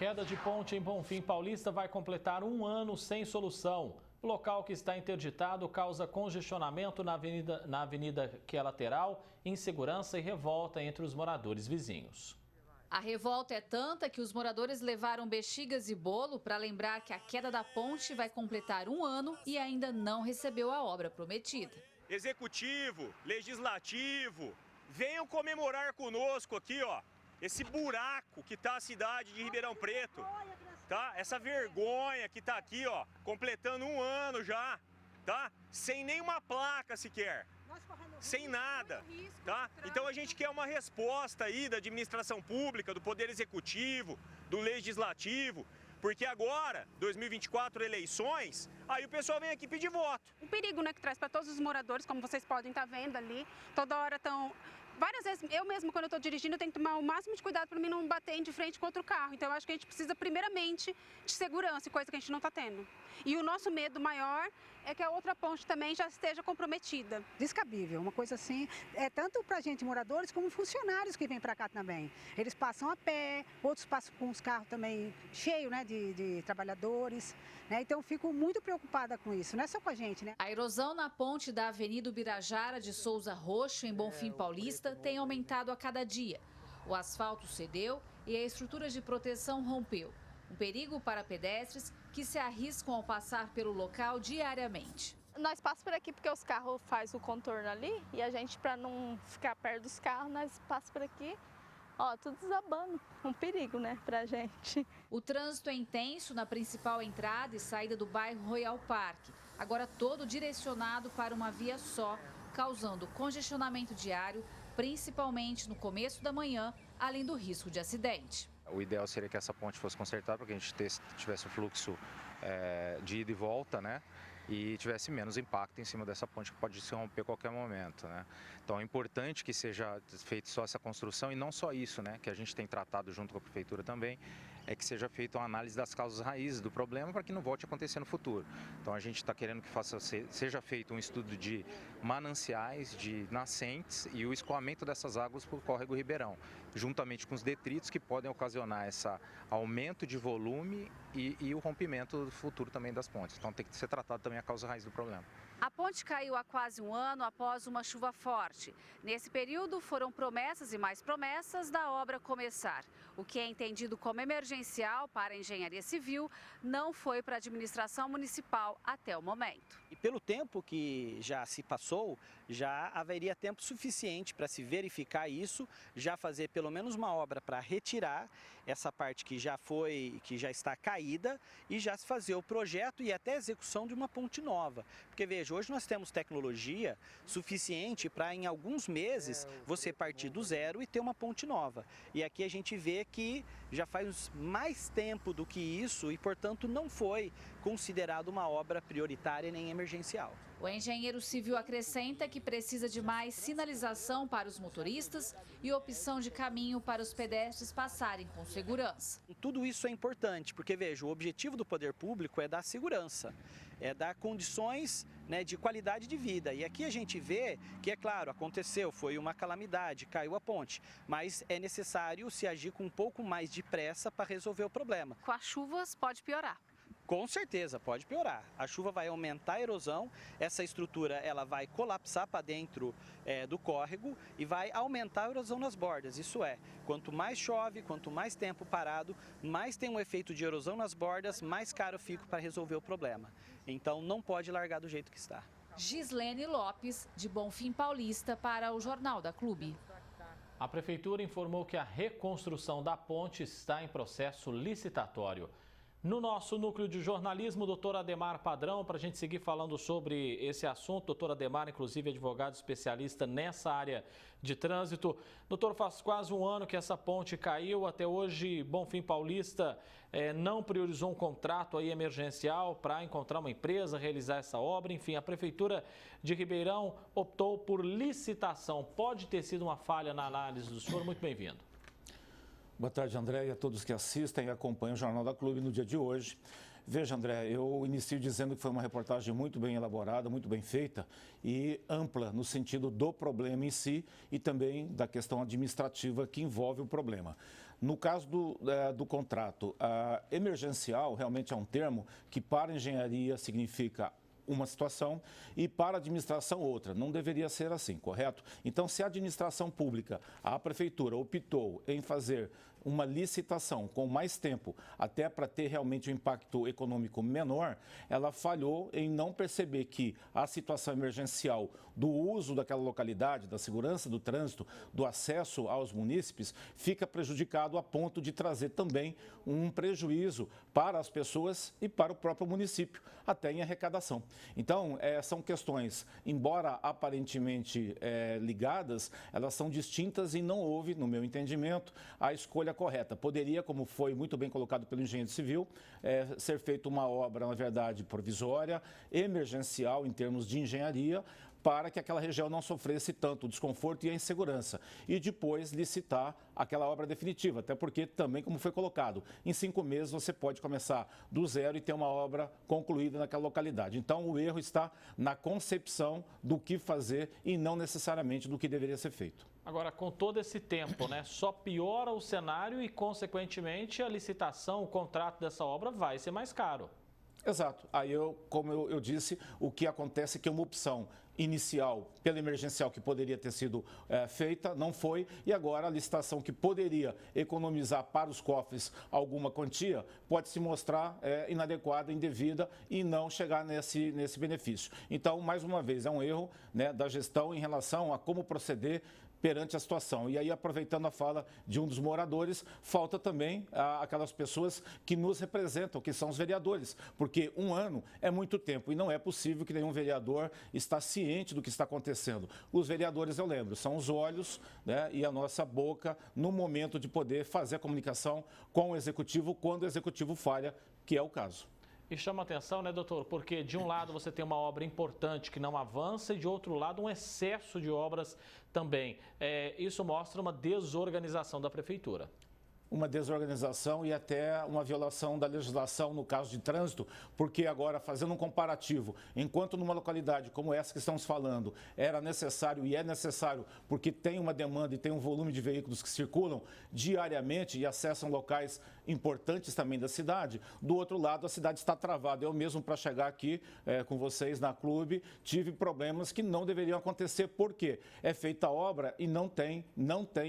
queda de ponte em Bonfim Paulista vai completar um ano sem solução. O local que está interditado causa congestionamento na avenida que é lateral, insegurança e revolta entre os moradores vizinhos. A revolta é tanta que os moradores levaram bexigas e bolo para lembrar que a queda da ponte vai completar um ano e ainda não recebeu a obra prometida. Executivo, legislativo, venham comemorar conosco aqui, ó, esse buraco que está a cidade de Ribeirão Preto, tá? Essa vergonha que está aqui, ó, completando um ano já, tá? Sem nenhuma placa sequer, sem nada, tá? Então a gente quer uma resposta aí da administração pública, do Poder Executivo, do Legislativo, porque agora, 2024, eleições, aí o pessoal vem aqui pedir voto. Um perigo, né, que traz para todos os moradores, como vocês podem estar vendo ali, toda hora estão... Várias vezes, eu mesmo, quando eu estou dirigindo, eu tenho que tomar o máximo de cuidado para mim não bater de frente com outro carro. Então, eu acho que a gente precisa, primeiramente, de segurança, coisa que a gente não está tendo. E o nosso medo maior é que a outra ponte também já esteja comprometida. Descabível, uma coisa assim, tanto para a gente, moradores, como funcionários que vêm para cá também. Eles passam a pé, outros passam com os carros também cheios, né, de trabalhadores. Né? Então, eu fico muito preocupada com isso, não é só com a gente, né? A erosão na ponte da Avenida Ubirajara de Souza Roxo, em Bonfim Paulista, tem aumentado a cada dia. O asfalto cedeu e a estrutura de proteção rompeu. Um perigo para pedestres que se arriscam ao passar pelo local diariamente. Nós passamos por aqui porque os carros fazem o contorno ali e a gente, para não ficar perto dos carros, nós passamos por aqui. Ó, tudo desabando, um perigo, né, pra gente. O trânsito é intenso na principal entrada e saída do bairro Royal Park, agora todo direcionado para uma via só, causando congestionamento diário, principalmente no começo da manhã, além do risco de acidente. O ideal seria que essa ponte fosse consertada para que a gente tivesse um fluxo de ida e volta, né? E tivesse menos impacto em cima dessa ponte que pode se romper a qualquer momento, né? Então é importante que seja feita só essa construção e não só isso, né? Que a gente tem tratado junto com a prefeitura também, é que seja feita uma análise das causas raízes do problema para que não volte a acontecer no futuro. Então a gente está querendo que seja feito um estudo de mananciais, de nascentes e o escoamento dessas águas para o córrego Ribeirão, juntamente com os detritos que podem ocasionar esse aumento de volume e o rompimento futuro também das pontes. Então tem que ser tratado também a causa raiz do problema. A ponte caiu há quase um ano após uma chuva forte. Nesse período, foram promessas e mais promessas da obra começar. O que é entendido como emergencial para a engenharia civil não foi para a administração municipal até o momento. E pelo tempo que já se passou, já haveria tempo suficiente para se verificar isso, já fazer pelo menos uma obra para retirar essa parte que já está caída e já se fazer o projeto e até a execução de uma ponte nova. Porque veja, hoje nós temos tecnologia suficiente para em alguns meses você partir do zero e ter uma ponte nova. E aqui a gente vê que já faz mais tempo do que isso e, portanto, não foi considerado uma obra prioritária nem emergencial. O engenheiro civil acrescenta que precisa de mais sinalização para os motoristas e opção de caminho para os pedestres passarem com segurança. Tudo isso é importante, porque veja, o objetivo do poder público é dar segurança, é dar condições, né, de qualidade de vida. E aqui a gente vê que, é claro, aconteceu, foi uma calamidade, caiu a ponte, mas é necessário se agir com um pouco mais de pressa para resolver o problema. Com as chuvas pode piorar. Com certeza, pode piorar. A chuva vai aumentar a erosão, essa estrutura ela vai colapsar para dentro do córrego e vai aumentar a erosão nas bordas. Isso é, quanto mais chove, quanto mais tempo parado, mais tem um efeito de erosão nas bordas, mais caro fica para resolver o problema. Então não pode largar do jeito que está. Gislene Lopes, de Bonfim Paulista, para o Jornal da Clube. A prefeitura informou que a reconstrução da ponte está em processo licitatório. No nosso núcleo de jornalismo, doutor Ademar Padrão, para a gente seguir falando sobre esse assunto. Doutor Ademar, inclusive advogado especialista nessa área de trânsito. Doutor, faz quase um ano que essa ponte caiu. Até hoje, Bonfim Paulista não priorizou um contrato aí emergencial para encontrar uma empresa, realizar essa obra. Enfim, a Prefeitura de Ribeirão optou por licitação. Pode ter sido uma falha na análise do senhor. Muito bem-vindo. Boa tarde, André, e a todos que assistem e acompanham o Jornal da Clube no dia de hoje. Veja, André, eu inicio dizendo que foi uma reportagem muito bem elaborada, muito bem feita e ampla no sentido do problema em si e também da questão administrativa que envolve o problema. No caso do contrato, emergencial realmente é um termo que para a engenharia significa uma situação e para a administração outra. Não deveria ser assim, correto? Então, se a administração pública, a prefeitura, optou em fazer uma licitação com mais tempo, até para ter realmente um impacto econômico menor, ela falhou em não perceber que a situação emergencial do uso daquela localidade, da segurança do trânsito, do acesso aos munícipes, fica prejudicado a ponto de trazer também um prejuízo para as pessoas e para o próprio município, até em arrecadação. Então, são questões, embora aparentemente ligadas, elas são distintas e não houve, no meu entendimento, a escolha correta. Poderia, como foi muito bem colocado pelo engenheiro civil, ser feita uma obra, na verdade, provisória, emergencial em termos de engenharia, para que aquela região não sofresse tanto desconforto e a insegurança. E depois licitar aquela obra definitiva, até porque também, como foi colocado, em 5 meses você pode começar do zero e ter uma obra concluída naquela localidade. Então, o erro está na concepção do que fazer e não necessariamente do que deveria ser feito. Agora, com todo esse tempo, né, só piora o cenário e, consequentemente, a licitação, o contrato dessa obra vai ser mais caro. Exato. Aí, como eu disse, o que acontece é que uma opção inicial pela emergencial que poderia ter sido feita, não foi, e agora a licitação que poderia economizar para os cofres alguma quantia pode se mostrar inadequada, indevida e não chegar nesse benefício. Então, mais uma vez, é um erro, né, da gestão em relação a como proceder perante a situação. E aí, aproveitando a fala de um dos moradores, falta também aquelas pessoas que nos representam, que são os vereadores, porque 1 ano é muito tempo e não é possível que nenhum vereador está ciente do que está acontecendo. Os vereadores, eu lembro, são os olhos, né, e a nossa boca no momento de poder fazer a comunicação com o executivo quando o executivo falha, que é o caso. E chama atenção, né, doutor? Porque de um lado você tem uma obra importante que não avança e de outro lado um excesso de obras também. Isso mostra uma desorganização da prefeitura. Uma desorganização e até uma violação da legislação no caso de trânsito, porque agora, fazendo um comparativo, enquanto numa localidade como essa que estamos falando, era necessário e é necessário, porque tem uma demanda e tem um volume de veículos que circulam diariamente e acessam locais importantes também da cidade, do outro lado a cidade está travada. Eu mesmo, para chegar aqui com vocês na clube, tive problemas que não deveriam acontecer, porque é feita a obra e não tem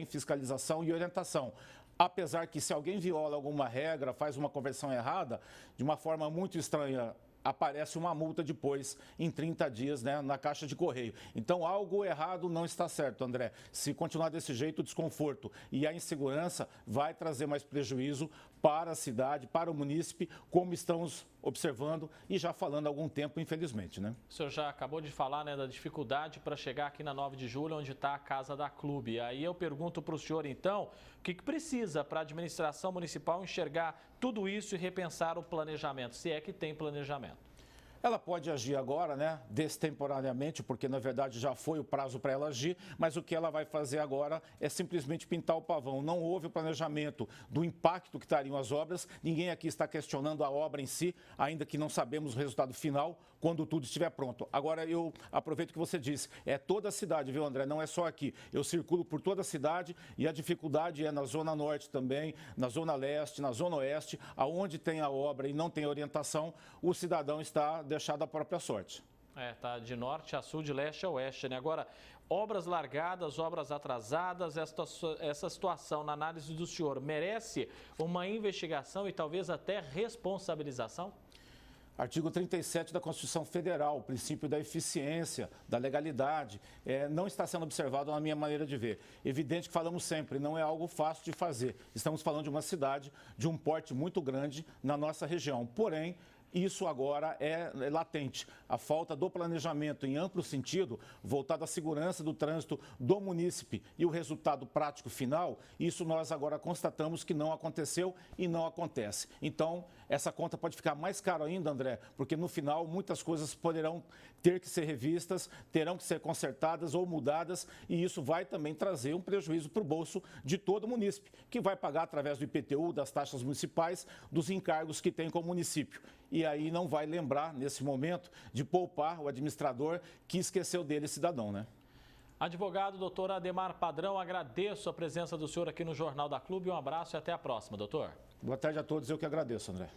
fiscalização e orientação. Apesar que, se alguém viola alguma regra, faz uma conversão errada, de uma forma muito estranha, aparece uma multa depois, em 30 dias, né, na caixa de correio. Então, algo errado não está certo, André. Se continuar desse jeito, o desconforto e a insegurança vai trazer mais prejuízo para a cidade, para o munícipe, como estamos observando e já falando há algum tempo, infelizmente, né? O senhor já acabou de falar, né, da dificuldade para chegar aqui na 9 de julho, onde está a casa da clube. Aí eu pergunto para o senhor, então, o que precisa para a administração municipal enxergar tudo isso e repensar o planejamento, se é que tem planejamento? Ela pode agir agora, né, destemporariamente, porque na verdade já foi o prazo para ela agir, mas o que ela vai fazer agora é simplesmente pintar o pavão. Não houve o planejamento do impacto que trariam as obras, ninguém aqui está questionando a obra em si, ainda que não sabemos o resultado final quando tudo estiver pronto. Agora eu aproveito que você disse, é toda a cidade, viu, André, não é só aqui. Eu circulo por toda a cidade e a dificuldade é na Zona Norte também, na Zona Leste, na Zona Oeste, aonde tem a obra e não tem orientação, o cidadão está deixado à própria sorte. Tá de norte a sul, de leste a oeste, né? Agora, obras largadas, obras atrasadas, essa situação, na análise do senhor, merece uma investigação e talvez até responsabilização? Artigo 37 da Constituição Federal, o princípio da eficiência, da legalidade, não está sendo observado na minha maneira de ver. Evidente que falamos sempre, não é algo fácil de fazer. Estamos falando de uma cidade de um porte muito grande na nossa região. Porém, isso agora é latente. A falta do planejamento em amplo sentido, voltado à segurança do trânsito do munícipe e o resultado prático final, isso nós agora constatamos que não aconteceu e não acontece. Então, essa conta pode ficar mais cara ainda, André, porque no final muitas coisas poderão ter que ser revistas, terão que ser consertadas ou mudadas e isso vai também trazer um prejuízo para o bolso de todo munícipe, que vai pagar através do IPTU, das taxas municipais, dos encargos que tem com o município. E aí não vai lembrar, nesse momento, de poupar o administrador que esqueceu dele, cidadão, né? Advogado doutor Ademar Padrão, agradeço a presença do senhor aqui no Jornal da Clube. Um abraço e até a próxima, doutor. Boa tarde a todos, eu que agradeço, André.